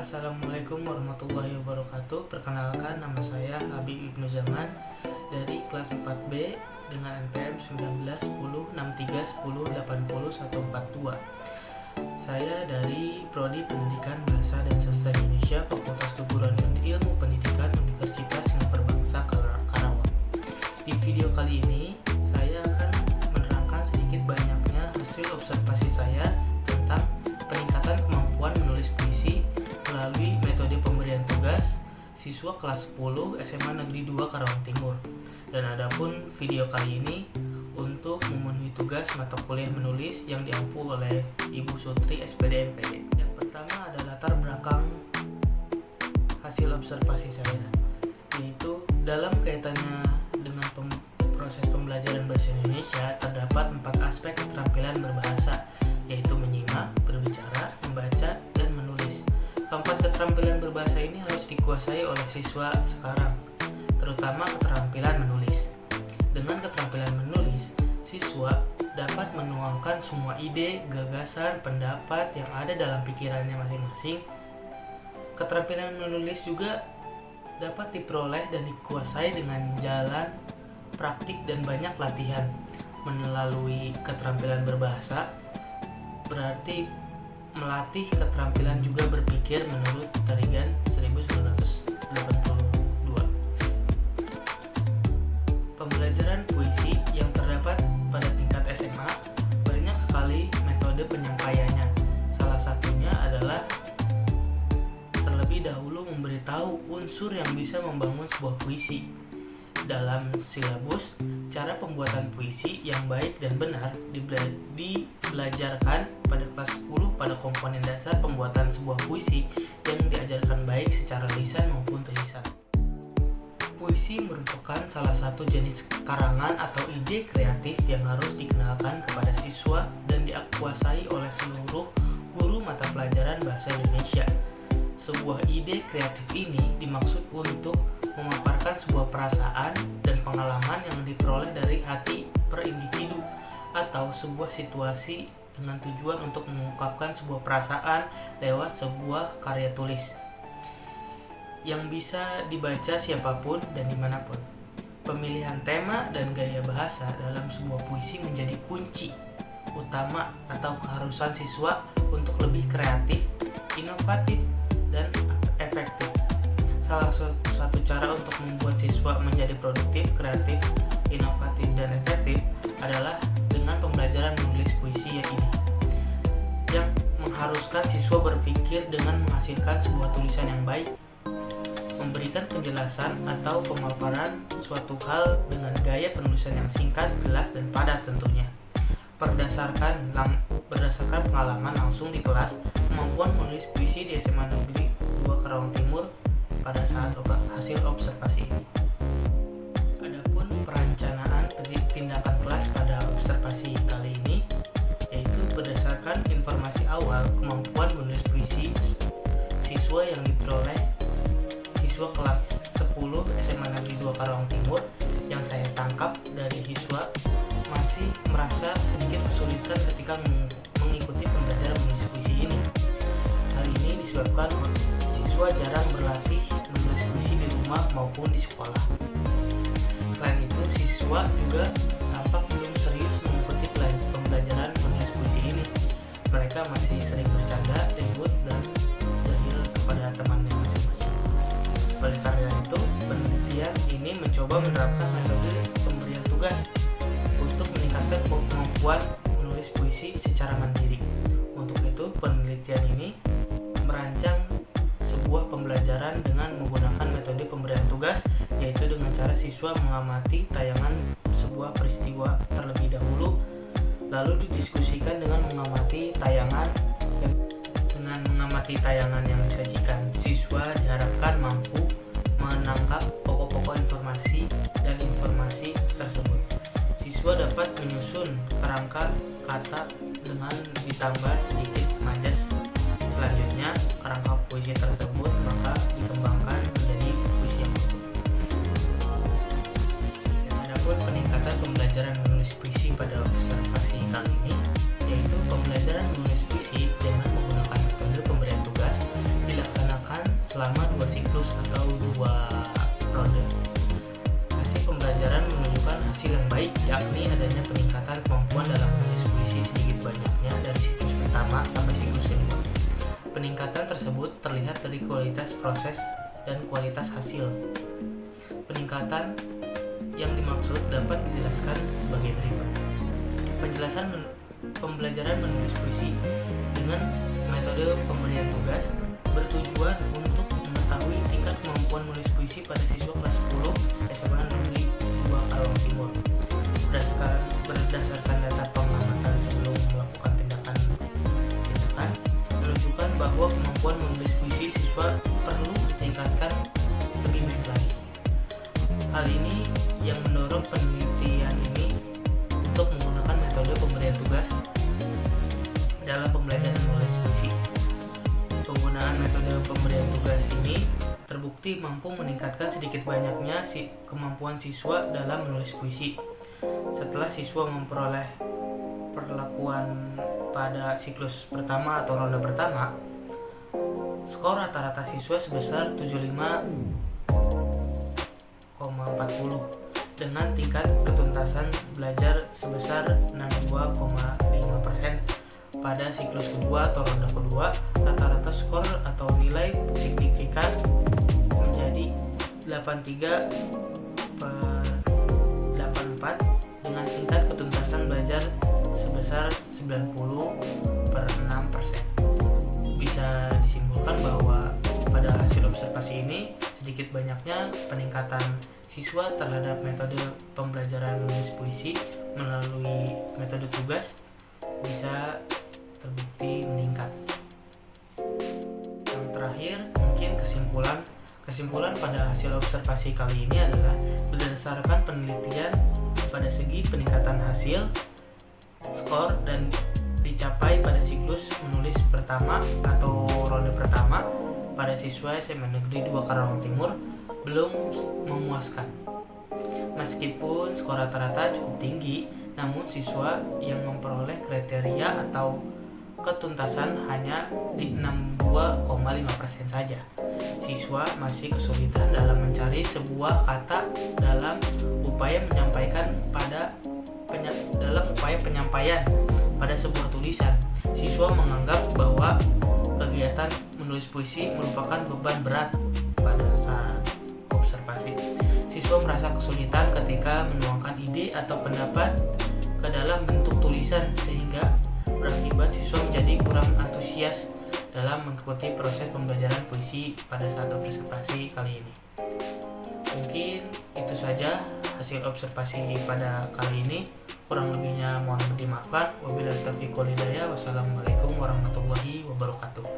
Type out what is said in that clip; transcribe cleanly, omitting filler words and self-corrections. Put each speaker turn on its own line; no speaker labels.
Assalamualaikum warahmatullahi wabarakatuh. Perkenalkan, nama saya Habib Ibnu Zaman dari kelas 4B dengan NPM 19106310804142. Saya dari Prodi Pendidikan Bahasa dan Sastra Indonesia, Fakultas Keguruan dan Ilmu Pendidikan Universitas Singapura Karawang. Di video kali ini saya akan menerangkan sedikit banyaknya hasil observasi saya tentang peningkatan kemampuan menulis puisi melalui metode pemberian tugas siswa kelas 10 SMA Negeri 2 Karawang Timur. Dan adapun video kali ini untuk memenuhi tugas mata kuliah menulis yang diampu oleh Ibu Sutri SPD MPD. Yang pertama adalah latar belakang hasil observasi saya, yaitu dalam kaitannya dengan proses pembelajaran bahasa Indonesia terdapat 4 aspek keterampilan berbahasa, yaitu menyimak, berbicara, membaca, dan menulis. Keempat keterampilan berbahasa ini harus dikuasai oleh siswa sekarang, terutama keterampilan menulis. Dengan keterampilan menulis, siswa dapat menuangkan semua ide, gagasan, pendapat yang ada dalam pikirannya masing-masing. Keterampilan menulis juga dapat diperoleh dan dikuasai dengan jalan praktik dan banyak latihan. Melalui keterampilan berbahasa berarti melatih keterampilan juga berpikir menurut Tarigan 1982. Pembelajaran puisi yang terdapat pada tingkat SMA banyak sekali metode penyampaiannya. Salah satunya adalah terlebih dahulu memberitahu unsur yang bisa membangun sebuah puisi. Dalam silabus, cara pembuatan puisi yang baik dan benar dibelajarkan pada kelas 10 pada komponen dasar pembuatan sebuah puisi yang diajarkan baik secara lisan maupun tulisan. Puisi merupakan salah satu jenis karangan atau ide kreatif yang harus dikenalkan kepada siswa dan dikuasai oleh seluruh guru mata pelajaran bahasa Indonesia. Sebuah ide kreatif ini dimaksud untuk memaparkan sebuah perasaan dan pengalaman yang diperoleh dari hati per individu atau sebuah situasi dengan tujuan untuk mengungkapkan sebuah perasaan lewat sebuah karya tulis yang bisa dibaca siapapun dan dimanapun. Pemilihan tema dan gaya bahasa dalam sebuah puisi menjadi kunci utama atau keharusan siswa untuk lebih kreatif, inovatif, dan efektif. Salah satu cara untuk membuat siswa menjadi produktif, kreatif, inovatif, dan efektif adalah dengan pembelajaran menulis puisi yang mengharuskan siswa berpikir dengan menghasilkan sebuah tulisan yang baik, memberikan penjelasan atau pemaparan suatu hal dengan gaya penulisan yang singkat, jelas, dan padat tentunya. Berdasarkan pengalaman langsung di kelas, kemampuan menulis puisi di SMA Negeri 2 Karawang Timur pada saat hasil observasi ini. Adapun perencanaan tindakan kelas pada observasi kali ini, yaitu berdasarkan informasi awal kemampuan menulis puisi siswa yang diperoleh siswa kelas 10 SMA Negeri 2 Karawang Timur yang saya tangkap dari siswa masih merasa sedikit kesulitan ketika mengikuti pembelajaran menulis puisi ini. Hal ini disebabkan siswa jarang berlatih menulis puisi di rumah maupun di sekolah. Selain itu, siswa juga tampak belum serius mengikuti pembelajaran menulis puisi ini. Mereka masih sering bercanda, ribut, dan jahil kepada temannya masing-masing. Oleh karena itu, penelitian ini mencoba menerapkan metode pemberian tugas untuk meningkatkan kemampuan menulis puisi secara mandiri. Untuk itu, penelitian ini merancang sebuah pembelajaran dengan menggunakan metode pemberian tugas, yaitu dengan cara siswa mengamati tayangan sebuah peristiwa terlebih dahulu, lalu didiskusikan dengan mengamati tayangan yang disajikan. Siswa diharapkan mampu menangkap pokok-pokok informasi dan informasi tersebut. Siswa dapat menyusun kerangka kata dengan ditambah sedikit majas. Selanjutnya, kerangka puisi tersebut maka dikembangkan menjadi puisi yang utuh. Dan adapun peningkatan pembelajaran menulis puisi pada observasi kali ini, yaitu pembelajaran menulis puisi dengan menggunakan metode pemberian tugas dilaksanakan selama 2 siklus atau 2 ronde. Hasil pembelajaran menunjukkan hasil yang baik, yakni adanya peningkatan kemampuan dalam menulis puisi sedikit banyaknya dari siklus pertama sampai siklus kedua. Peningkatan tersebut terlihat dari kualitas proses dan kualitas hasil. Peningkatan yang dimaksud dapat dijelaskan sebagai berikut. Penjelasan pembelajaran menulis puisi dengan metode pemberian tugas bertujuan untuk mengetahui tingkat kemampuan menulis puisi pada siswa kelas 10 SMA Negeri 2 Karawang Timur. Berdasarkan data pengamatan sebelum melakukan tindakan menunjukkan bahwa kemampuan menulis puisi siswa perlu ditingkatkan lebih baik lagi. Hal ini yang mendorong penelitian ini untuk menggunakan metode pemberian tugas dalam pembelajaran menulis puisi. Penggunaan metode pemberian tugas ini terbukti mampu meningkatkan sedikit banyaknya kemampuan siswa dalam menulis puisi. Setelah siswa memperoleh perlakuan pada siklus pertama atau ronde pertama, skor rata-rata siswa sebesar 75,40 dengan tingkat ketuntasan belajar sebesar 62,5%. Pada siklus kedua atau ronde kedua, rata-rata skor atau nilai signifikan menjadi 83/84 dengan tingkat ketuntasan belajar sebesar 90/6%. Bisa disimpulkan bahwa pada hasil observasi ini sedikit banyaknya peningkatan siswa terhadap metode pembelajaran menulis puisi melalui metode tugas bisa terbukti meningkat. Yang terakhir, mungkin kesimpulan pada hasil observasi kali ini adalah berdasarkan penelitian pada segi peningkatan hasil, skor dan dicapai pada siklus menulis pertama atau ronde pertama pada siswa SMA Negeri 2 Karawang Timur belum memuaskan. Meskipun skor rata-rata cukup tinggi, namun siswa yang memperoleh kriteria atau ketuntasan hanya di 62,5% saja. Siswa masih kesulitan dalam mencari sebuah kata dalam upaya penyampaian pada sebuah tulisan. Siswa menganggap bahwa kegiatan menulis puisi merupakan beban berat pada saat observasi. Siswa merasa kesulitan ketika menuangkan ide atau pendapat ke dalam bentuk tulisan, sehingga berakibat siswa menjadi kurang antusias dalam mengikuti proses pembelajaran puisi pada saat observasi kali ini. Mungkin itu saja hasil observasi pada kali ini. Kurang lebihnya mohon dimaafkan. Wabillahi taufiq wal hidayah. Wassalamualaikum warahmatullahi wabarakatuh.